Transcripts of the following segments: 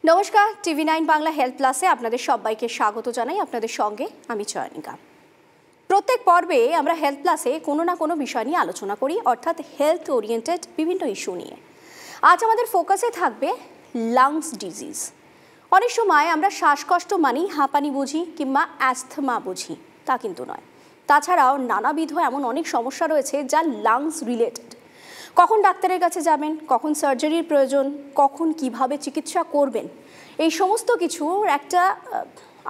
নমস্কার, TV9 Bangla health প্লাসে আপনাদের সবাইকে স্বাগত জানাই। আপনাদের সঙ্গে আমি চয়নিকা। প্রত্যেক পর্বে আমরা হেলথ প্লাসে কোনো না কোনো বিষয় নিয়ে আলোচনা করি, অর্থাৎ হেলথ ওরিয়েন্টেড বিভিন্ন ইস্যু নিয়ে। আজ আমাদের ফোকাসে থাকবে লাংস ডিজিজ। অনেক সময় আমরা শ্বাসকষ্ট মানেই হাঁপানি বুঝি কিংবা অ্যাস্থমা বুঝি, তা কিন্তু নয়। তাছাড়াও নানাবিধ এমন অনেক সমস্যা রয়েছে যা লাংস রিলেটেড। কখন ডাক্তারের কাছে যাবেন, কখন সার্জারির প্রয়োজন, কখন কিভাবে চিকিৎসা করবেন, এই সমস্ত কিছুর একটা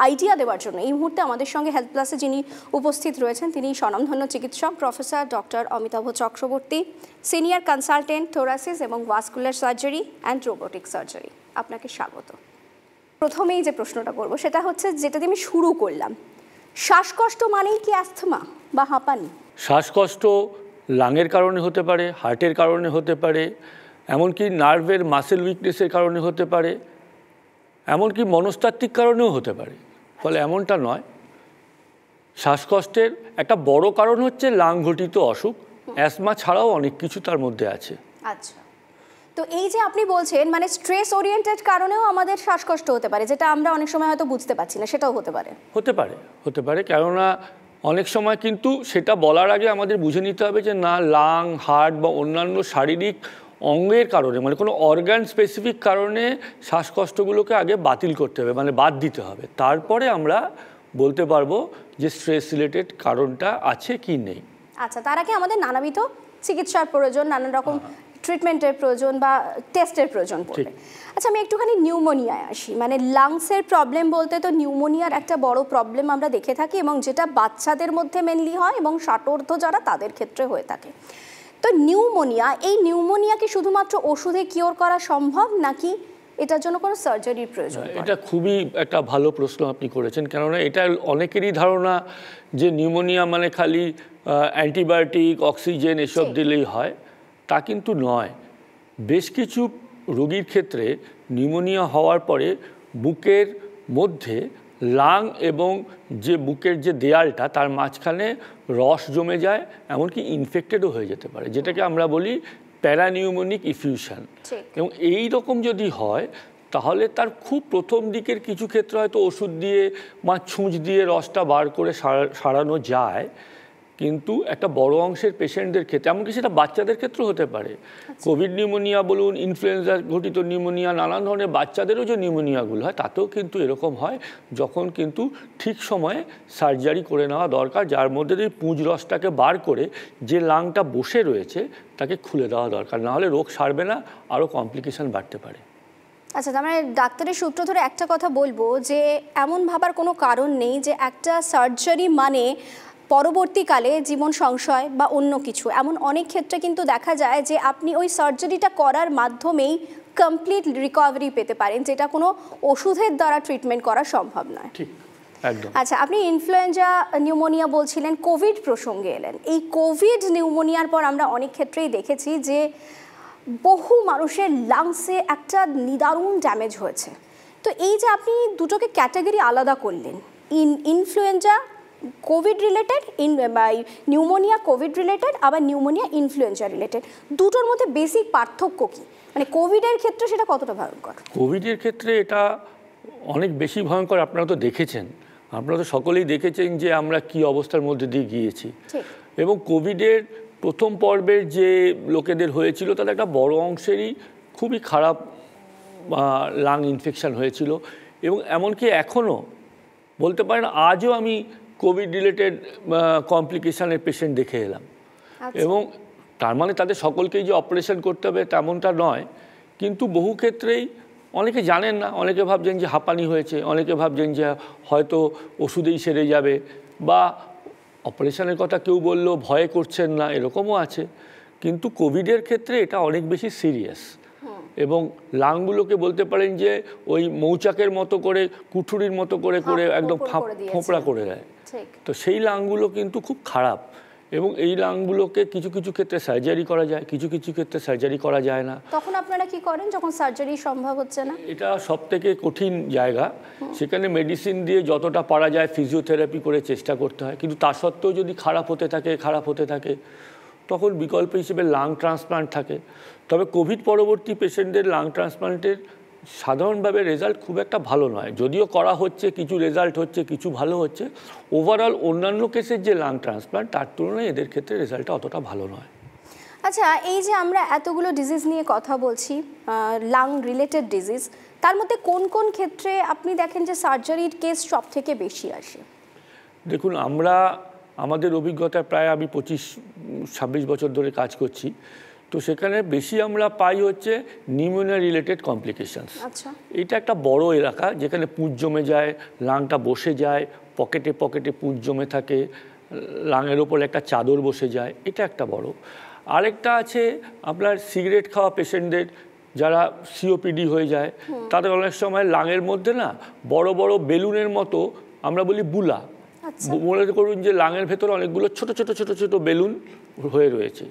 আইডিয়া দেওয়ার জন্য এই মুহূর্তে আমাদের সঙ্গে হেলথ প্লাসে যিনি উপস্থিত রয়েছেন তিনি স্বনামধন্য চিকিৎসক professor doctor Amitabh Chakraborty, senior consultant thoracic এবং vascular surgery and robotic surgery. আপনাকে স্বাগত। প্রথমেই যে প্রশ্নটা করব সেটা হচ্ছে, যেটা দিয়ে আমি শুরু করলাম, শ্বাসকষ্ট মানেই কি অ্যাস্থমা বা হাঁপানি? শ্বাসকষ্ট লাংয়ের কারণে হতে পারে, হার্টের কারণে হতে পারে, এমনকি নার্ভের মাসেল উইকনেসের কারণে হতে পারে, এমনকি মনস্তাত্ত্বিক কারণেও হতে পারে। ফলে এমনটা নয়। শ্বাসকষ্টের একটা বড় কারণ হচ্ছে লাং ঘটিত অসুখ। অ্যাসমা ছাড়াও অনেক কিছু তার মধ্যে আছে। আচ্ছা, তো এই যে আপনি বলছেন মানে স্ট্রেস ওরিয়েন্টেড কারণেও আমাদের শ্বাসকষ্ট হতে পারে, যেটা আমরা অনেক সময় হয়তো বুঝতে পারছি না, সেটাও হতে পারে। হতে পারে কেননা অনেক সময় কিন্তু সেটা বলার আগে আমাদের বুঝে নিতে হবে যে না, লাং, হার্ট বা অন্যান্য শারীরিক অঙ্গের কারণে, মানে কোনো অর্গান স্পেসিফিক কারণে শ্বাসকষ্টগুলোকে আগে বাতিল করতে হবে, মানে বাদ দিতে হবে। তারপরে আমরা বলতে পারবো যে স্ট্রেস রিলেটেড কারণটা আছে কি নেই। আচ্ছা, তার আগে আমাদের নানাবিধ চিকিৎসার প্রয়োজন, নানান রকম ট্রিটমেন্টের প্রয়োজন বা টেস্টের প্রয়োজন পড়বে। আচ্ছা, আমি একটুখানি নিউমোনিয়ায় আসি। মানে লাংসের প্রবলেম বলতে তো নিউমোনিয়ার একটা বড় প্রবলেম আমরা দেখে থাকি, এবং যেটা বাচ্চাদের মধ্যে মেনলি হয় এবং ষাটোর্ধ্ব যারা তাদের ক্ষেত্রে হয়ে থাকে। তো নিউমোনিয়া, এই নিউমোনিয়া কি শুধুমাত্র ওষুধে কিওর করা সম্ভব, নাকি এটার জন্য কোনো সার্জারির প্রয়োজন? এটা খুবই একটা ভালো প্রশ্ন আপনি করেছেন, কেননা এটা অনেকেরই ধারণা যে নিউমোনিয়া মানে খালি অ্যান্টিবায়োটিক, অক্সিজেন এসব দিলেই হয়। তা কিন্তু নয়। বেশ কিছু রোগীর ক্ষেত্রে নিউমোনিয়া হওয়ার পরে বুকের মধ্যে লাং এবং যে বুকের যে দেয়ালটা তার মাঝখানে রস জমে যায়, এমনকি ইনফেক্টেডও হয়ে যেতে পারে, যেটাকে আমরা বলি প্যারানিউমোনিক ইফিউশন। এবং এই রকম যদি হয় তাহলে তার খুব প্রথম দিকের কিছু ক্ষেত্রে হয়তো ওষুধ দিয়ে বা ছুঁচ দিয়ে রসটা বার করে সারানো যায়, কিন্তু একটা বড় অংশের পেশেন্টদের ক্ষেত্রে, এমনকি সেটা বাচ্চাদের ক্ষেত্রেও হতে পারে। কোভিড নিউমোনিয়া বলুন, ইনফ্লুয়েঞ্জা ঘটিত নিউমোনিয়া, নানান ধরনের বাচ্চাদেরও যে নিউমোনিয়াগুলো হয় তাতেও কিন্তু এরকম হয়, যখন কিন্তু ঠিক সময়ে সার্জারি করে নেওয়া দরকার, যার মধ্যে দিয়ে পুঁজ রসটাকে বার করে যে লাংটা বসে রয়েছে তাকে খুলে দেওয়া দরকার, নাহলে রোগ সারবে না, আরও কমপ্লিকেশন বাড়তে পারে। আচ্ছা, তার মানে ডাক্তারের সূত্র ধরে একটা কথা বলবো যে এমন ভাবার কোনো কারণ নেই যে একটা সার্জারি মানে পরবর্তীকালে জীবন সংশয় বা অন্য কিছু। এমন অনেক ক্ষেত্রে কিন্তু দেখা যায় যে আপনি ওই সার্জারিটা করার মাধ্যমেই কমপ্লিট রিকভারি পেতে পারেন, যেটা কোনো ওষুধের দ্বারা ট্রিটমেন্ট করা সম্ভব নয়। ঠিক, একদম। আচ্ছা, আপনি ইনফ্লুয়েঞ্জা নিউমোনিয়া বলছিলেন, কোভিড প্রসঙ্গে এলেন। এই কোভিড নিউমোনিয়ার পর আমরা অনেক ক্ষেত্রেই দেখেছি যে বহু মানুষের লাংসে একটা নিদারুণ ড্যামেজ হয়েছে। তো এই যে আপনি দুটোকে ক্যাটাগরি আলাদা করলেন, influenza Covid related, pneumonia Covid related, আবার নিউমোনিয়া ইনফ্লুয়েঞ্জা রিলেটেড, দুটোর মধ্যে বেসিক পার্থক্য কী? মানে কোভিডের ক্ষেত্রে সেটা কতটা ভয়ঙ্কর? কোভিডের ক্ষেত্রে এটা অনেক বেশি ভয়ঙ্কর। আপনারা তো দেখেছেন, আপনারা তো সকলেই দেখেছেন যে আমরা কি অবস্থার মধ্যে দিয়ে গিয়েছি। এবং কোভিডের প্রথম পর্বের যে লোকেদের হয়েছিল তাদের একটা বড় অংশেরই খুবই খারাপ লাং ইনফেকশান হয়েছিল, এবং এমনকি এখনও বলতে পারেন আজও আমি কোভিড রিলেটেড কমপ্লিকেশানের পেশেন্ট দেখে এলাম। এবং তার মানে তাদের সকলকেই যে অপারেশন করতে হবে তেমনটা নয়, কিন্তু বহু ক্ষেত্রেই অনেকে জানেন না, অনেকে ভাবছেন যে হাঁপানি হয়েছে, অনেকে ভাবছেন যে হয়তো ওষুধেই সেরে যাবে, বা অপারেশনের কথা কেউ বললেও ভয় করছেন না, এরকমও আছে। কিন্তু কোভিডের ক্ষেত্রে এটা অনেক বেশি সিরিয়াস, এবং লাংগুলোকে বলতে পারেন যে ওই মৌচাকের মতো করে, কুঠুরির মতো করে করে একদম ফোঁপড়া করে দেয়। তো সেই লাংগুলো কিন্তু খুব খারাপ, এবং এই লাংগুলোকে কিছু কিছু ক্ষেত্রে সার্জারি করা যায়, কিছু কিছু ক্ষেত্রে সার্জারি করা যায় না। তখন আপনারা কি করেন যখন সার্জারি সম্ভব হচ্ছে না? এটা সবথেকে কঠিন জায়গা। সেখানে মেডিসিন দিয়ে যতটা পারা যায় ফিজিওথেরাপি করে চেষ্টা করতে হয়, কিন্তু তা সত্ত্বেও যদি খারাপ হতে থাকে তখন বিকল্প হিসেবে লাং ট্রান্সপ্লান্ট থাকে। তবে কোভিড পরবর্তী পেশেন্টদের লাং ট্রান্সপ্লান্টের সাধারণভাবে রেজাল্ট খুব একটা ভালো নয়, যদিও করা হচ্ছে, কিছু রেজাল্ট হচ্ছে, কিছু ভালো হচ্ছে। ওভারঅল অন্যান্য কেসের যে লাং ট্রান্সপ্লান্ট তার তুলনায় এদের ক্ষেত্রে রেজাল্টটা অতটা ভালো নয়। আচ্ছা, এই যে আমরা এতগুলো ডিজিজ নিয়ে কথা বলছি, লাং রিলেটেড ডিজিজ, তার মধ্যে কোন কোন ক্ষেত্রে আপনি দেখেন যে সার্জারির কেস সব থেকে বেশি আসে? দেখুন, আমাদের অভিজ্ঞতা প্রায় আমি 25-26 বছর ধরে কাজ করছি, তো সেখানে বেশি আমরা পাই হচ্ছে নিউমোনিয়া রিলেটেড কমপ্লিকেশনস। আচ্ছা, এটা একটা বড় এলাকা যেখানে পুঁজ জমে যায়, লাংটা বসে যায়, পকেটে পকেটে পুঁজ জমে থাকে, লাংয়ের ওপর একটা চাদর বসে যায়, এটা একটা বড়। আরেকটা আছে আপনার সিগারেট খাওয়া পেশেন্টদের, যারা সিওপিডি হয়ে যায়, তাদের অনেক সময় লাংয়ের মধ্যে না বড় বড় বেলুনের মতো, আমরা বলি বুলা, মনে করুন যে লাংয়ের ভেতরে অনেকগুলো ছোট ছোট ছোট ছোট বেলুন হয়ে রয়েছে।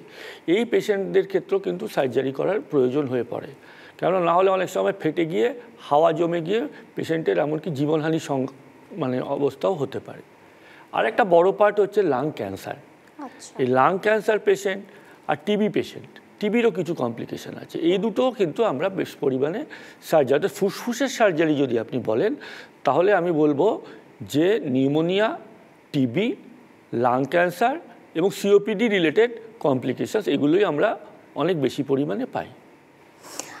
এই পেশেন্টদের ক্ষেত্রেও কিন্তু সার্জারি করার প্রয়োজন হয়ে পড়ে, কেননা না হলে অনেক সময় ফেটে গিয়ে হাওয়া জমে গিয়ে পেশেন্টের এমনকি জীবনহানি অবস্থাও হতে পারে। আর একটা বড় পার্ট হচ্ছে লাং ক্যান্সার। এই লাং ক্যান্সার পেশেন্ট আর টিবি পেশেন্ট, টিবিরও কিছু কমপ্লিকেশন আছে। এই দুটো কিন্তু আমরা বেশ পরিমাণে সার্জারি, ফুসফুসের সার্জারি যদি আপনি বলেন, তাহলে আমি বলবো যে নিউমোনিয়া, টিবি, লাং ক্যান্সার এবং সিওপিডি রিলেটেড কমপ্লিকেশনস, এগুলোই আমরা অনেক বেশি পরিমাণে পাই।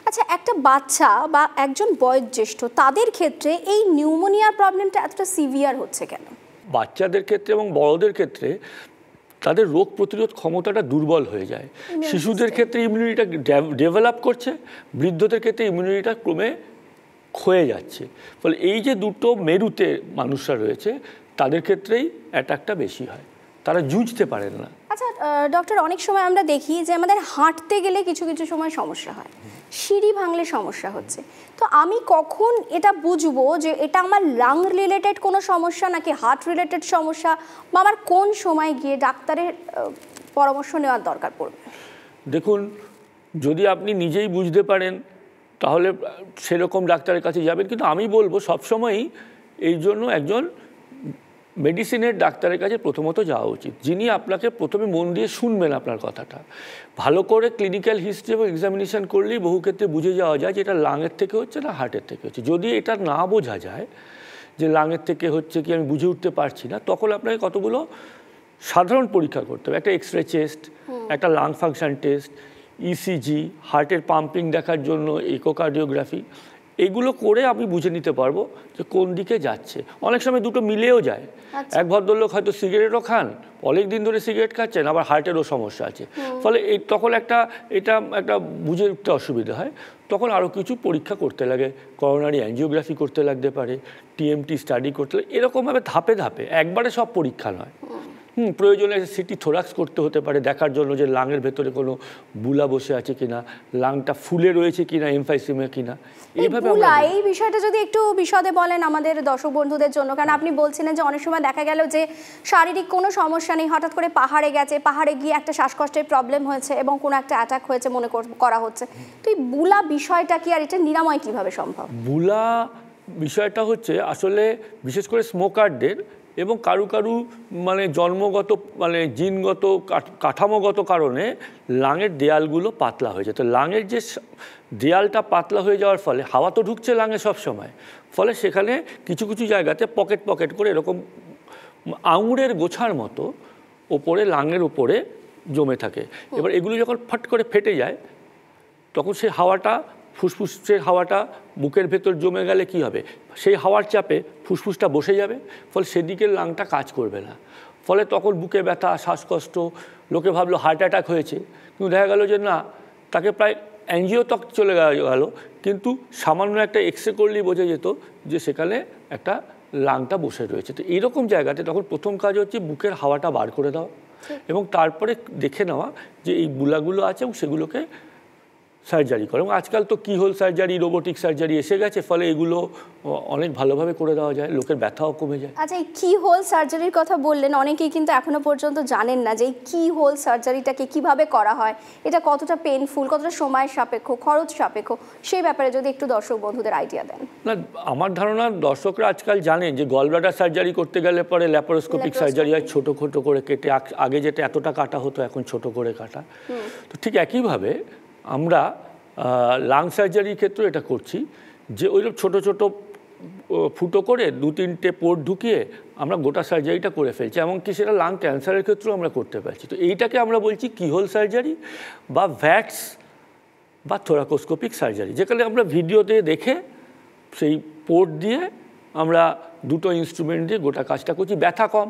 আচ্ছা, একটা বাচ্চা বা একজন বয়োজ্যেষ্ঠ, তাদের ক্ষেত্রে এই নিউমোনিয়ার প্রবলেমটা এতটা সিভিয়ার হচ্ছে কেন? বাচ্চাদের ক্ষেত্রে এবং বড়দের ক্ষেত্রে তাদের রোগ প্রতিরোধ ক্ষমতাটা দুর্বল হয়ে যায়। শিশুদের ক্ষেত্রে ইমিউনিটিটা ডেভেলপ করছে, বৃদ্ধদের ক্ষেত্রে ইমিউনিটিটা ক্রমে ক্ষয়ে যাচ্ছে। ফলে এই যে দুটো মেরুতে মানুষরা রয়েছে, তাদের ক্ষেত্রেই অ্যাটাকটা বেশি হয়, তারা জুঝতে পারেন না। আচ্ছা ডক্টর, অনেক সময় আমরা দেখি যে আমাদের হাঁটতে গেলে কিছু কিছু সময় সমস্যা হয়, সিঁড়ি ভাঙলে সমস্যা হচ্ছে, তো আমি কখন এটা বুঝবো যে এটা আমার লাং রিলেটেড কোনো সমস্যা নাকি হার্ট রিলেটেড সমস্যা, বা আমার কোন সময় গিয়ে ডাক্তারের পরামর্শ নেওয়ার দরকার পড়বে? দেখুন, যদি আপনি নিজেই বুঝতে পারেন তাহলে সেরকম ডাক্তারের কাছে যাবেন, কিন্তু আমি বলবো সবসময়ই এই জন্য একজন মেডিসিনের ডাক্তারের কাছে প্রথমত যাওয়া উচিত, যিনি আপনাকে প্রথমে মন দিয়ে শুনবেন আপনার কথাটা। ভালো করে ক্লিনিক্যাল হিস্ট্রি এবং এক্সামিনেশন করলেই বহু ক্ষেত্রে বুঝে যাওয়া যায় যে এটা লাংয়ের থেকে হচ্ছে না হার্টের থেকে হচ্ছে। যদি এটা না বোঝা যায় যে লাংয়ের থেকে হচ্ছে কি আমি বুঝে উঠতে পারছি না, তখন আপনাকে কতগুলো সাধারণ পরীক্ষা করতে হবে। একটা এক্স রে চেস্ট, একটা লাং ফাংশন টেস্ট, ইসিজি, হার্টের পাম্পিং দেখার জন্য ইকোকার্ডিওগ্রাফি, এগুলো করে আমি বুঝে নিতে পারবো যে কোন দিকে যাচ্ছে। অনেক সময় দুটো মিলেও যায়। এক ভদ্রলোক হয়তো সিগারেটও খান, অনেক দিন ধরে সিগারেট খাচ্ছেন, আবার হার্টেরও সমস্যা আছে, ফলে তখন এটা একটা বুঝে উঠতে অসুবিধা হয়। তখন আরও কিছু পরীক্ষা করতে লাগে, করোনারি অ্যাঞ্জিওগ্রাফি করতে লাগতে পারে, টিএমটি স্টাডি করতে লাগে, এরকমভাবে ধাপে ধাপে, একবারে সব পরীক্ষা নয়। প্রয়োজনে সিটি থোরাক্স করতে হতে পারে দেখার জন্য যে লাংয়ের ভেতরে কোনো বুলা বসে আছে কিনা, লাংটা ফুলে রয়েছে কিনা, এমফাইসিমা কিনা, এইভাবে। এই বিষয়টা যদি একটু বিশদে বলেন আমাদের দর্শক বন্ধুদের জন্য, কারণ আপনি বলছিলেন যে অনেক সময় দেখা গেল যে শারীরিক কোনো সমস্যা নেই, হঠাৎ করে পাহাড়ে গেছে, পাহাড়ে গিয়ে একটা শ্বাসকষ্টের প্রবলেম হয়েছে এবং কোনো একটা অ্যাটাক হয়েছে মনে করা হচ্ছে, তো এই বুলা বিষয়টা কি, আর এটা নিরাময় কিভাবে সম্ভব? বুলা বিষয়টা হচ্ছে আসলে বিশেষ করে স্মোকারদের এবং কারু মানে জন্মগত মানে জিনগত কাঠামোগত কারণে লাংয়ের দেয়ালগুলো পাতলা হয়ে যায়। তো লাংয়ের যে দেয়ালটা পাতলা হয়ে যাওয়ার ফলে হাওয়া তো ঢুকছে লাংয়ে সব সময়, ফলে সেখানে কিছু কিছু জায়গাতে পকেট পকেট করে এরকম আঙুরের গোছার মতো ওপরে লাংয়ের ওপরে জমে থাকে। এবার এগুলো যখন ফট করে ফেটে যায়, তখন সেই হাওয়াটা, ফুসফুসের হাওয়াটা বুকের ভেতর জমে গেলে কি হবে, সেই হাওয়ার চাপে ফুসফুসটা বসে যাবে, ফলে সেদিকে লাংটা কাজ করবে না। ফলে তখন বুকে ব্যথা, শ্বাসকষ্ট, লোকে ভাবলো হার্ট অ্যাটাক হয়েছে, কিন্তু দেখা গেল যে না, তাকে প্রায় অ্যাঞ্জিও তক চলে গেল, কিন্তু সামান্য একটা এক্সরে করলেই বোঝা যেত যে সেখানে একটা লাংটা বসে রয়েছে। তো এইরকম জায়গাতে তখন প্রথম কাজ হচ্ছে বুকের হাওয়াটা বার করে দেওয়া এবং তারপরে দেখে নেওয়া যে এই বুলাগুলো আছে এবং সেগুলোকে সার্জারি করে, এবং আজকাল তো কিহোল সার্জারি, রোবোটিক সার্জারি এসে গেছে, ফলে এগুলো অনেক ভালোভাবে করে দেওয়া যায়, লোকের ব্যথাও কমে যায়। আচ্ছা, এই কি হোল সার্জারির কথা বললেন, অনেকেই কিন্তু এখনো পর্যন্ত জানেন না যে এই কি হোল সার্জারিটাকে কিভাবে করা হয়, এটা কতটা পেইনফুল, কতটা সময় সাপেক্ষ, খরচ সাপেক্ষ, সেই ব্যাপারে যদি একটু দর্শক বন্ধুদের আইডিয়া দেন। না, আমার ধারণা দর্শকরা আজকাল জানেন যে গল ব্লাডার সার্জারি করতে গেলে পরে ল্যাপারোস্কোপিক সার্জারি হয়, ছোট ছোট করে কেটে, আগে যেটা এতটা কাটা হতো এখন ছোট করে কাটা। তো ঠিক একইভাবে আমরা লাং সার্জারির ক্ষেত্রে এটা করছি, যে ওইরকম ছোট ছোট ফুটো করে 2-3টে পোর্ট ঢুকিয়ে আমরা গোটা সার্জারিটা করে ফেলছি, এমনকি সেটা লাং ক্যান্সারের ক্ষেত্রেও আমরা করতে পারছি। তো এইটাকে আমরা বলছি কিহোল সার্জারি বা ভ্যাটস বা থোরাকোস্কোপিক সার্জারি, যেখানে আমরা ভিডিওতে দেখে সেই পোর্ট দিয়ে আমরা দুটো ইনস্ট্রুমেন্ট দিয়ে গোটা কাজটা করছি। ব্যথা কম,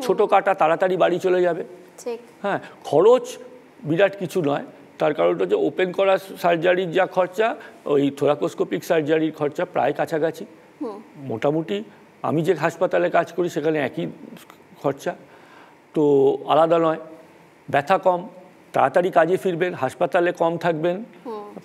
ছোট কাটা, তাড়াতাড়ি বাড়ি চলে যাবে। হ্যাঁ, খরচ বিরাট কিছু নয়, তার কারণটা হচ্ছে ওপেন করা সার্জারির যা খরচা, ওই থোরাকোস্কোপিক সার্জারির খরচা প্রায় কাছাকাছি। মোটামুটি আমি যে হাসপাতালে কাজ করি সেখানে একই খরচা, তো আলাদা নয়। ব্যথা কম, তাড়াতাড়ি কাজে ফিরবেন, হাসপাতালে কম থাকবেন,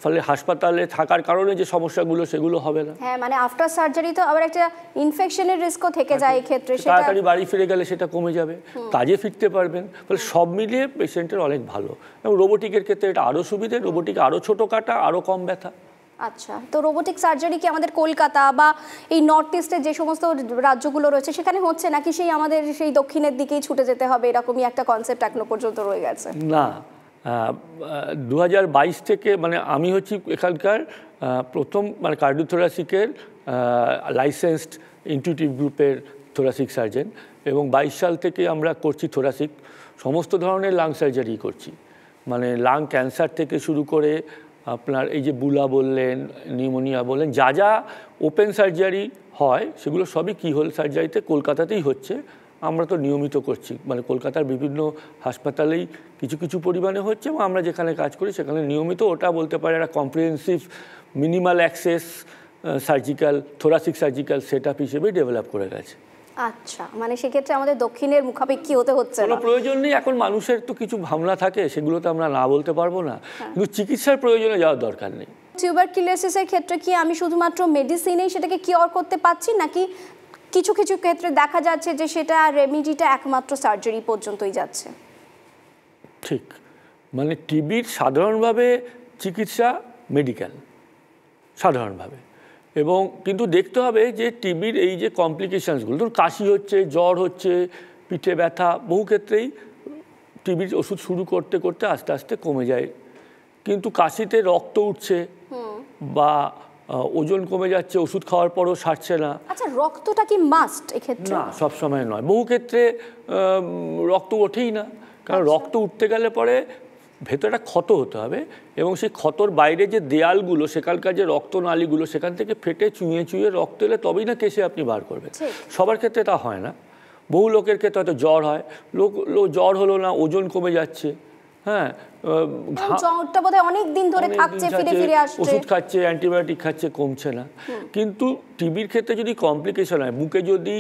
ফলে হাসপাতালে থাকার কারণে যে সমস্যাগুলো সেগুলো হবে না। হ্যাঁ, মানে আফটার সার্জারি তো আবার একটা ইনফেকশনের রিস্কও থেকে যায় এই ক্ষেত্রে, তাড়াতাড়ি বাড়ি ফিরে গেলে সেটা কমে যাবে, কাজে ফিরতে পারবেন, ফলে সব মিলিয়ে পেশেন্টের অনেক ভালো। এবং রোবোটিকের ক্ষেত্রে এটা আরও সুবিধে, রোবোটিক আরও ছোটো কাটা, আরও কম ব্যথা। আচ্ছা, তো রোবোটিক সার্জারি কি আমাদের কলকাতা বা এই নর্থ ইস্টের যে সমস্ত রাজ্যগুলো রয়েছে সেখানে হচ্ছে, নাকি সেই আমাদের সেই দক্ষিণের দিকেই ছুটে যেতে হবে, এরকমই একটা কনসেপ্ট এখনো পর্যন্ত রয়ে গেছে? না, 2022 থেকে, মানে আমি হচ্ছি এখানকার প্রথম মানে কার্ডিওথোরাসিকের লাইসেন্সড ইনটিউটিভ গ্রুপের থোরাসিক সার্জন, এবং 22 সাল থেকে আমরা করছি থোরাসিক, সমস্ত ধরনের লাং সার্জারি করছি, মানে লাং ক্যান্সার থেকে শুরু করে আপনার এই যে বুলা বললেন, নিউমোনিয়া বললেন, যা যা ওপেন সার্জারি হয় সেগুলো সবই কিহোল সার্জারিতে কলকাতাতেই হচ্ছে। আমরা তো নিয়মিত করছি, মানে কলকাতার বিভিন্ন হাসপাতালেই কিছু কিছু পরিমাণে হচ্ছে, এবং আমরা যেখানে কাজ করি সেখানে নিয়মিত, ওটা বলতে পারে একটা comprehensive minimal access surgical thoracic surgical set up হিসেবেই ডেভেলপ করে গেছে। আচ্ছা, মানে সেক্ষেত্রে আমাদের দক্ষিণের মুখাপেক্ষী হতে হচ্ছে না, কোনো প্রয়োজন নেই। এখন মানুষের তো কিছু ভাবনা থাকে, সেগুলো তো আমরা না বলতে পারবো না, কিন্তু চিকিৎসার প্রয়োজনে যাওয়ার দরকার নেই। টিউবারকুলোসিসের ক্ষেত্রে কি আমি শুধুমাত্র মেডিসিনেই সেটাকে কিওর করতে পারছি, নাকি কিছু কিছু ক্ষেত্রে দেখা যাচ্ছে যে সেটা রেমিডিটা একমাত্র সার্জারি পর্যন্তই যাচ্ছে? ঠিক, মানে টিবির সাধারণভাবে চিকিৎসা মেডিকেল সাধারণভাবে, এবং কিন্তু দেখতে হবে যে টিবির এই যে কমপ্লিকেশানসগুলো, ধরুন কাশি হচ্ছে, জ্বর হচ্ছে, পিঠে ব্যথা, বহু ক্ষেত্রেই টিবির ওষুধ শুরু করতে করতে আস্তে আস্তে কমে যায়, কিন্তু কাশিতে রক্ত উঠছে বা ওজন কমে যাচ্ছে, ওষুধ খাওয়ার পরও সারছে না। আচ্ছা, রক্তটা কি মাস্ট এক্ষেত্রে? না, সবসময় নয়, বহু ক্ষেত্রে রক্ত ওঠেই না, কারণ রক্ত উঠতে গেলে পরে ভেতরটা ক্ষত হতে হবে, এবং সেই ক্ষতর বাইরে যে দেয়ালগুলো, সেখানকার যে রক্তনালীগুলো, সেখান থেকে ফেটে চুঁয়ে চুঁয়ে রক্ত এলে তবেই না কেসে আপনি বার করবেন। সবার ক্ষেত্রে তা হয় না, বহু লোকের ক্ষেত্রে হয়তো জ্বর হয়, জ্বর হলো না, ওজন কমে যাচ্ছে, হ্যাঁ, জ্বরটা বোধহয় অনেক দিন ধরে থাকছে, ফিরে ফিরে আসছে, ওষুধ খাচ্ছে, অ্যান্টিবায়োটিক খাচ্ছে, কমছে না। কিন্তু টিবির ক্ষেত্রে যদি কমপ্লিকেশন হয়, বুকে যদি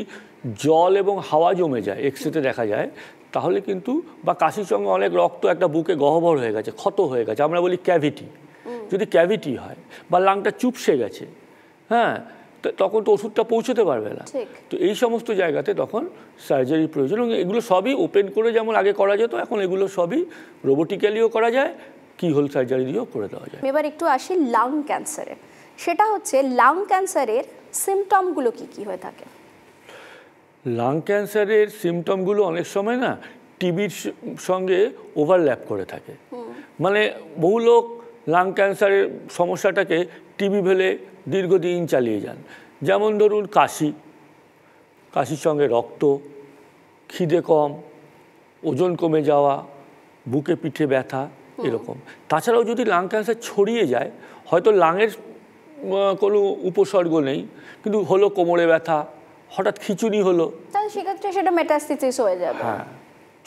জল এবং হাওয়া জমে যায়, এক্সরেতে দেখা যায়, তাহলে কিন্তু, বা কাশির সঙ্গে অনেক রক্ত একটা বুকে গহ্বর হয়ে গেছে, ক্ষত হয়ে গেছে, আমরা বলি ক্যাভিটি, যদি ক্যাভিটি হয় বা লাংটা চুপসে গেছে, হ্যাঁ, তখন তো ওষুধটা পৌঁছতে পারবে না। তো এই সমস্ত জায়গাতে তখন সার্জারির প্রয়োজন, এবং এগুলো সবই ওপেন করে যেমন আগে করা যেত, এখন এগুলো সবই রোবোটিক্যালিও করা যায়, কিহোল সার্জারি দিয়েও করে দেওয়া যায়। এবার একটু আসি লাং ক্যান্সারে, সেটা হচ্ছে লাং ক্যান্সারের সিমটমগুলো কি কি হয়ে থাকে? লাং ক্যান্সারের সিমটমগুলো অনেক সময় না টিবির সঙ্গে ওভারল্যাপ করে থাকে, মানে বহু লোক লাং ক্যান্সারের সমস্যাটাকে টিবি ভেবে দীর্ঘদিন চালিয়ে যান। যেমন ধরুন কাশির সঙ্গে রক্ত, খিদে কম, ওজন কমে যাওয়া, বুকে পিঠে ব্যথা, এরকম। তাছাড়াও যদি লাং ক্যান্সার ছড়িয়ে যায়, হয়তো লাংয়ের কোনো উপসর্গ নেই, কিন্তু হলো কোমরে ব্যথা, হঠাৎ খিঁচুনি হলো, তাহলে সেক্ষেত্রে সেটা মেটাস্টেসিস হয়ে যাবে। হ্যাঁ,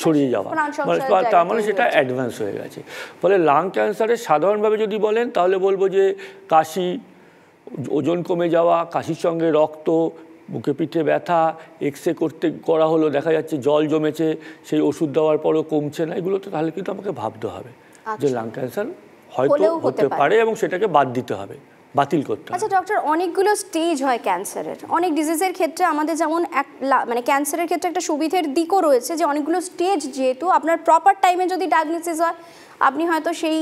ছড়িয়ে যাওয়া, তার মানে সেটা অ্যাডভান্স হয়ে গেছে। ফলে লাং ক্যান্সারের সাধারণভাবে যদি বলেন, তাহলে বলবো যে কাশি, ওজন কমে যাওয়া, কাশির সঙ্গে রক্ত, বুকে পিঠে ব্যথা, এক্সরে করা হলো, দেখা যাচ্ছে জল জমেছে, সেই ওষুধ দেওয়ার পরও কমছে না, এগুলো তো তাহলে কিন্তু আমাকে ভাবতে হবে যে লাং ক্যান্সার হয়তো হলেও হতে পারে এবং সেটাকে বাদ দিতে হবে, বাতিল করতে হবে। আচ্ছা ডক্টর, অনেকগুলো স্টেজ হয় ক্যান্সারের। অনেক ডিজিজের ক্ষেত্রে আমাদের যেমন মানে ক্যান্সারের ক্ষেত্রে একটা সুবিধের দিকও রয়েছে যে অনেকগুলো স্টেজ, যেহেতু আপনার প্রপার টাইমে যদি ডায়াগনোসিস হয়, আপনি হয়তো সেই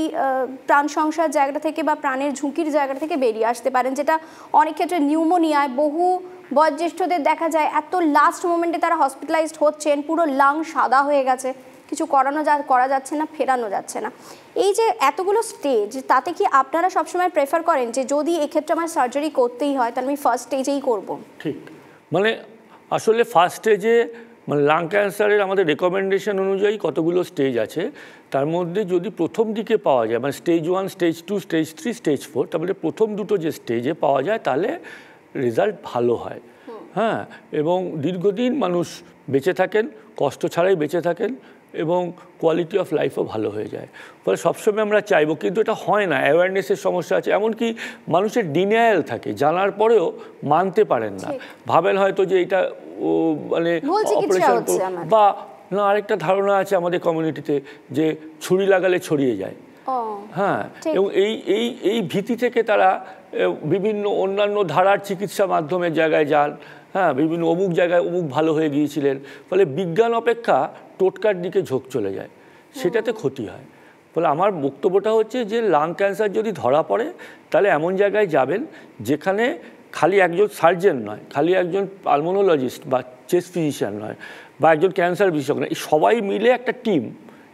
প্রাণ সংশয়ের জায়গাটা থেকে বা প্রাণের ঝুঁকির জায়গা থেকে বেরিয়ে আসতে পারেন, যেটা অনেক ক্ষেত্রে নিউমোনিয়ায় বহু বয়োজ্যেষ্ঠদের দেখা যায় এত লাস্ট মোমেন্টে তারা হসপিটালাইজড হচ্ছেন, পুরো লাং সাদা হয়ে গেছে, কিছু করা যাচ্ছে না, ফেরানো যাচ্ছে না। এই যে এতগুলো স্টেজ, তাতে কি আপনারা সবসময় প্রেফার করেন যে যদি এক্ষেত্রে আমার সার্জারি করতেই হয় তাহলে আমি ফার্স্ট স্টেজেই করব? ঠিক, মানে আসলে ফার্স্ট স্টেজে মানে লাং ক্যান্সারের আমাদের রেকমেন্ডেশন অনুযায়ী কতগুলো স্টেজ আছে, তার মধ্যে যদি প্রথম দিকে পাওয়া যায়, মানে স্টেজ 1, স্টেজ 2, স্টেজ 3, স্টেজ 4, তারপরে প্রথম দুটো যে স্টেজে পাওয়া যায় তাহলে রেজাল্ট ভালো হয়। হ্যাঁ, এবং দীর্ঘদিন মানুষ বেঁচে থাকেন, কষ্ট ছাড়াই বেঁচে থাকেন এবং কোয়ালিটি অফ লাইফও ভালো হয়ে যায়। ফলে সবসময় আমরা চাইবো, কিন্তু এটা হয় না, অ্যাওয়ারনেসের সমস্যা আছে, এমনকি মানুষের ডিনায়াল থাকে, জানার পরেও মানতে পারেন না, ভাবেন হয়তো যে এটা মানে অপারেশন, বা না আরেকটা ধারণা আছে আমাদের কমিউনিটিতে যে ছুরি লাগালে ছড়িয়ে যায়। হ্যাঁ, এবং এই ভীতি থেকে তারা বিভিন্ন অন্যান্য ধারার চিকিৎসা মাধ্যমের জায়গায় যান। হ্যাঁ, বিভিন্ন অমুক জায়গায় অমুক ভালো হয়ে গিয়েছিলেন, ফলে বিজ্ঞান অপেক্ষা টোটকার দিকে ঝোঁক চলে যায়, সেটাতে ক্ষতি হয়। ফলে আমার বক্তব্যটা হচ্ছে যে লাং ক্যান্সার যদি ধরা পড়ে তাহলে এমন জায়গায় যাবেন যেখানে খালি একজন সার্জন নয়, খালি একজন পালমোনোলজিস্ট বা চেস্ট ফিজিশিয়ান নয়, বা একজন ক্যান্সার বিশেষজ্ঞ নয়, সবাই মিলে একটা টিম,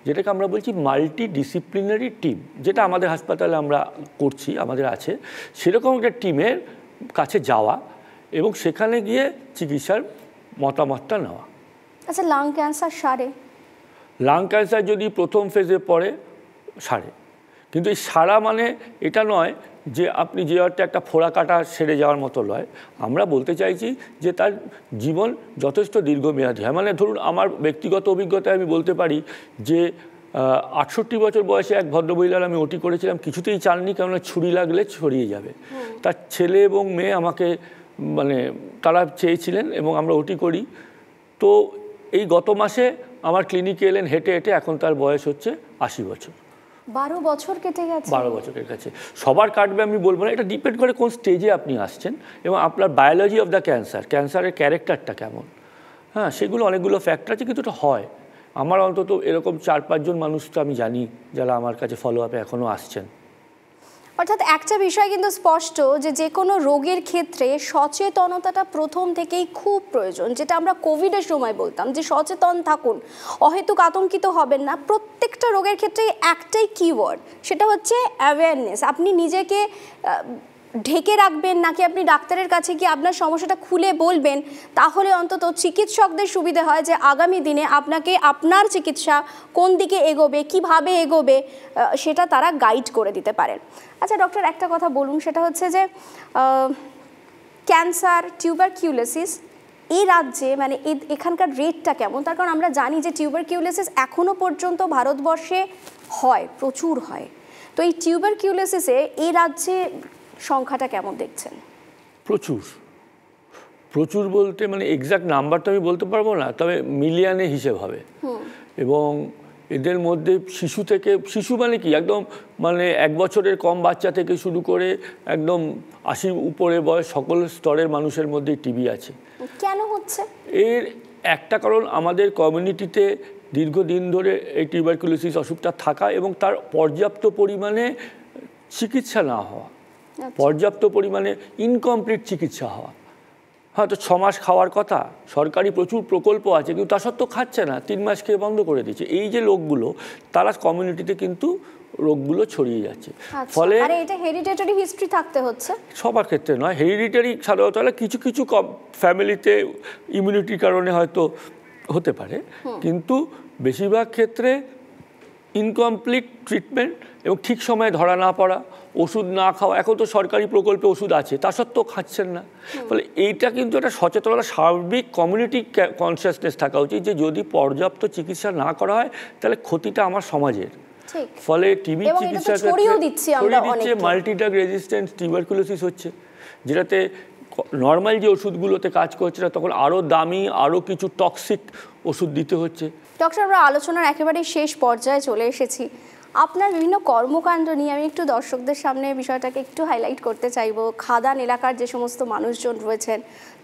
যেটাকে আমরা বলছি মাল্টি ডিসিপ্লিনারি টিম, যেটা আমাদের হাসপাতালে আমরা করছি, আমাদের আছে, সেরকম একটা টিমের কাছে যাওয়া এবং সেখানে গিয়ে চিকিৎসার মতামতটা নেওয়া। আচ্ছা, লাং ক্যান্সার সারে? লাং ক্যান্সার যদি প্রথম ফেজে পড়ে সারে, কিন্তু এই সারা মানে এটা নয় যে আপনি যে অর্থে একটা ফোড়া কাটা সেরে যাওয়ার মতো নয়। আমরা বলতে চাইছি যে তার জীবন যথেষ্ট দীর্ঘমেয়াদী হয়। মানে ধরুন আমার ব্যক্তিগত অভিজ্ঞতায় আমি বলতে পারি যে 68 বছর বয়সে এক ভদ্রমহিলার আমি ওটি করেছিলাম, কিছুতেই চাননি, কেননা ছুরি লাগলে ছড়িয়ে যাবে। তার ছেলে এবং মেয়ে আমাকে মানে তারা চেয়েছিলেন এবং আমরা ওটি করি। তো এই গত মাসে আমার ক্লিনিকে এলেন হেঁটে হেঁটে, এখন তার বয়স হচ্ছে 80 বছর। 12 বছর কেটে গেছে। 12 বছরের কাছে সবার কাটবে আমি বলবো না, এটা ডিপেন্ড করে কোন স্টেজে আপনি আসছেন এবং আপনার বায়োলজি অফ দ্য ক্যান্সারের ক্যারেক্টারটা কেমন। হ্যাঁ, সেগুলো অনেকগুলো ফ্যাক্টর আছে, কিন্তু এটা হয়। আমার অন্তত এরকম 4-5 জন মানুষ তো আমি জানি যারা আমার কাছে ফলো আপে এখনও আসছেন। অর্থাৎ একটা বিষয় কিন্তু স্পষ্ট যে কোনো রোগের ক্ষেত্রে সচেতনতাটা প্রথম থেকেই খুব প্রয়োজন, যেটা আমরা কোভিডের সময় বলতাম যে সচেতন থাকুন, অহেতুক আতঙ্কিত হবেন না। প্রত্যেকটা রোগের ক্ষেত্রে একটাই কিওয়ার্ড, সেটা হচ্ছে অ্যাওয়ারনেস। আপনি নিজেকে ঢেকে রাখবেন নাকি আপনি ডাক্তারের কাছে গিয়ে আপনার সমস্যাটা খুলে বলবেন, তাহলে অন্তত চিকিৎসকদের সুবিধে হয় যে আগামী দিনে আপনাকে আপনার চিকিৎসা কোন দিকে এগোবে, কিভাবে এগোবে, সেটা তারা গাইড করে দিতে পারেন। আচ্ছা ডক্টর, একটা কথা বলুন, সেটা হচ্ছে যে ক্যান্সার, টিউবারকিউলোসিস এই রাজ্যে মানে এখানকার রেটটা কেমন? তার কারণ আমরা জানি যে টিউবারকিউলোসিস এখনও পর্যন্ত ভারতবর্ষে হয়, প্রচুর হয়। তো এই টিউবারকিউলোসিসে এই রাজ্যে সংখ্যাটা কেমন দেখছেন? প্রচুর প্রচুর বলতে মানে এক্সাক্ট নাম্বারটা আমি বলতে পারবো না, তবে মিলিয়নে হিসেব হবে। এবং এদের মধ্যে শিশু মানে কি একদম মানে 1 বছরের কম বাচ্চা থেকে শুরু করে একদম 80 উপরে বয়স সকল স্তরের মানুষের মধ্যে টিবি আছে। কেন হচ্ছে? এর একটা কারণ আমাদের কমিউনিটিতে দীর্ঘদিন ধরে এই টিউবারকুলোসিস অসুখটা থাকা এবং তার পর্যাপ্ত পরিমাণে চিকিৎসা না হওয়া, পর্যাপ্ত পরিমাণে ইনকমপ্লিট চিকিৎসা হওয়া। হয়তো 6 মাস খাওয়ার কথা, সরকারি প্রচুর প্রকল্প আছে, কিন্তু তা সত্ত্বেও খাচ্ছে না, 3 মাস খেয়ে বন্ধ করে দিচ্ছে। এই যে লোকগুলো, তারা কমিউনিটিতে কিন্তু রোগগুলো ছড়িয়ে যাচ্ছে। ফলে এটা হেরিডিটারি হিস্ট্রি থাকতে হচ্ছে, সবার ক্ষেত্রে নয়। হেরিডিটারি সাধারণত কিছু কিছু ফ্যামিলিতে ইমিউনিটির কারণে হয়তো হতে পারে, কিন্তু বেশিরভাগ ক্ষেত্রে ইনকমপ্লিট ট্রিটমেন্ট এবং ঠিক সময়ে ধরা না পড়া, ওষুধ না খাওয়া। এখন তো সরকারি প্রকল্পে ওষুধ আছে, তা সত্ত্বেও খাচ্ছেন না। ফলে এইটা কিন্তু একটা সচেতনতা, সার্বিক কমিউনিটি কনসিয়াসনেস থাকা উচিত যে যদি পর্যাপ্ত চিকিৎসা না করা হয় তাহলে ক্ষতিটা আমার সমাজের। ফলে টিবি চিকিৎসা দিচ্ছে, মাল্টিড্রাগ রেজিস্ট্যান্ট টিউবারকুলোসিস হচ্ছে, যেটাতে নর্মাল যে ওষুধগুলোতে কাজ করছে না, তখন আরও দামি আরও কিছু টক্সিক ওষুধ দিতে হচ্ছে। ডক্টর, আমরা আলোচনার একেবারে শেষ পর্যায়ে চলে এসেছি। আপনার বিভিন্ন কর্মকাণ্ড নিয়ে আমি একটু দর্শকদের সামনে বিষয়টাকে একটু হাইলাইট করতে চাইবো। খাদান এলাকার যে সমস্ত মানুষজন রয়েছেন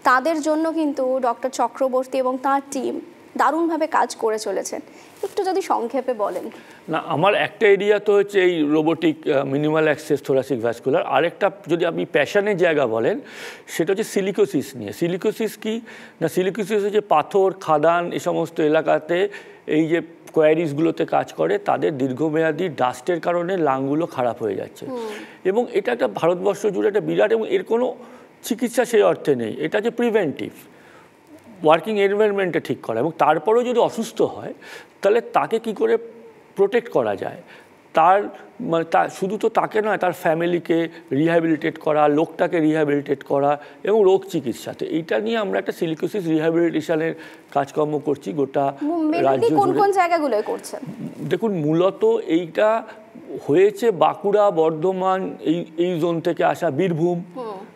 তাদের জন্য কিন্তু ডক্টর চক্রবর্তী এবং তাঁর টিম দারুণভাবে কাজ করে চলেছেন, একটু যদি সংক্ষেপে বলেন। না, আমার একটা এরিয়া তো হচ্ছে এই robotic minimal access thoracic vascular, আরেকটা যদি আপনি প্যাশনের জায়গা বলেন সেটা হচ্ছে সিলিকোসিস নিয়ে। সিলিকোসিস কি না, সিলিকোসিস হচ্ছে পাথর খাদান এই সমস্ত এলাকাতে এই যে কোয়ারিজগুলোতে কাজ করে তাদের দীর্ঘমেয়াদী ডাস্টের কারণে লাংগুলো খারাপ হয়ে যাচ্ছে, এবং এটা একটা ভারতবর্ষ জুড়ে একটা বিরাট, এবং এর কোনো চিকিৎসা সেই অর্থে নেই। এটা যে প্রিভেন্টিভ ওয়ার্কিং এনভায়রনমেন্টটা ঠিক করা, এবং তারপরেও যদি অসুস্থ হয় তাহলে তাকে কি করে প্রোটেক্ট করা যায়, তার মানে তা শুধু তো তাকে নয়, তার ফ্যামিলিকে রিহ্যাবিলিটেট করা, লোকটাকে রিহ্যাবিলিটেট করা এবং রোগ চিকিৎসা। তো এইটা নিয়ে আমরা একটা সিলিকোসিস রিহ্যাবিলিটেশনের কাজকর্ম করছি গোটা রাজ্য কোন জুড়ে। কোন জায়গাগুলোয় করছেন? দেখুন, মূলত এইটা হয়েছে বাঁকুড়া, বর্ধমান, এই জোন থেকে আসা, বীরভূম,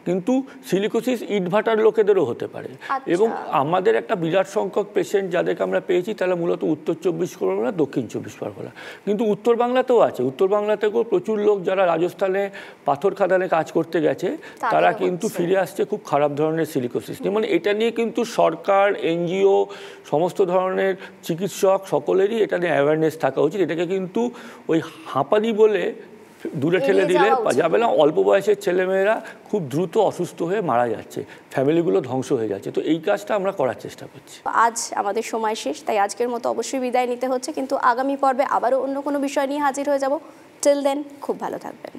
কিন্তু সিলিকোসিস ইটভাটার লোকেদেরও হতে পারে। এবং আমাদের একটা বিরাট সংখ্যক পেশেন্ট যাদেরকে আমরা পেয়েছি তারা মূলত উত্তর 24 পরগনা, দক্ষিণ 24 পরগনা, কিন্তু উত্তর বাংলাতেও আছে। উত্তর বাংলা থেকেও প্রচুর লোক যারা রাজস্থানে পাথর খাদানে কাজ করতে গেছে তারা কিন্তু ফিরে আসছে খুব খারাপ ধরনের সিলিকোসিস নিয়ে। মানে এটা নিয়ে কিন্তু সরকার, এনজিও, সমস্ত ধরনের চিকিৎসক সকলেরই এটা নিয়ে অ্যাওয়ারনেস থাকা উচিত। এটাকে কিন্তু ওই হাঁপানি বলে দূরে ঠেলে দিলে যাবে না। অল্প বয়সের ছেলেমেয়েরা খুব দ্রুত অসুস্থ হয়ে মারা যাচ্ছে, ফ্যামিলিগুলো ধ্বংস হয়ে যাচ্ছে। তো এই কাজটা আমরা করার চেষ্টা করছি। আজ আমাদের সময় শেষ, তাই আজকের মতো অবশ্যই বিদায় নিতে হচ্ছে, কিন্তু আগামী পর্বে আবারও অন্য কোনো বিষয় নিয়ে হাজির হয়ে যাব। টিল দেন খুব ভালো থাকবেন।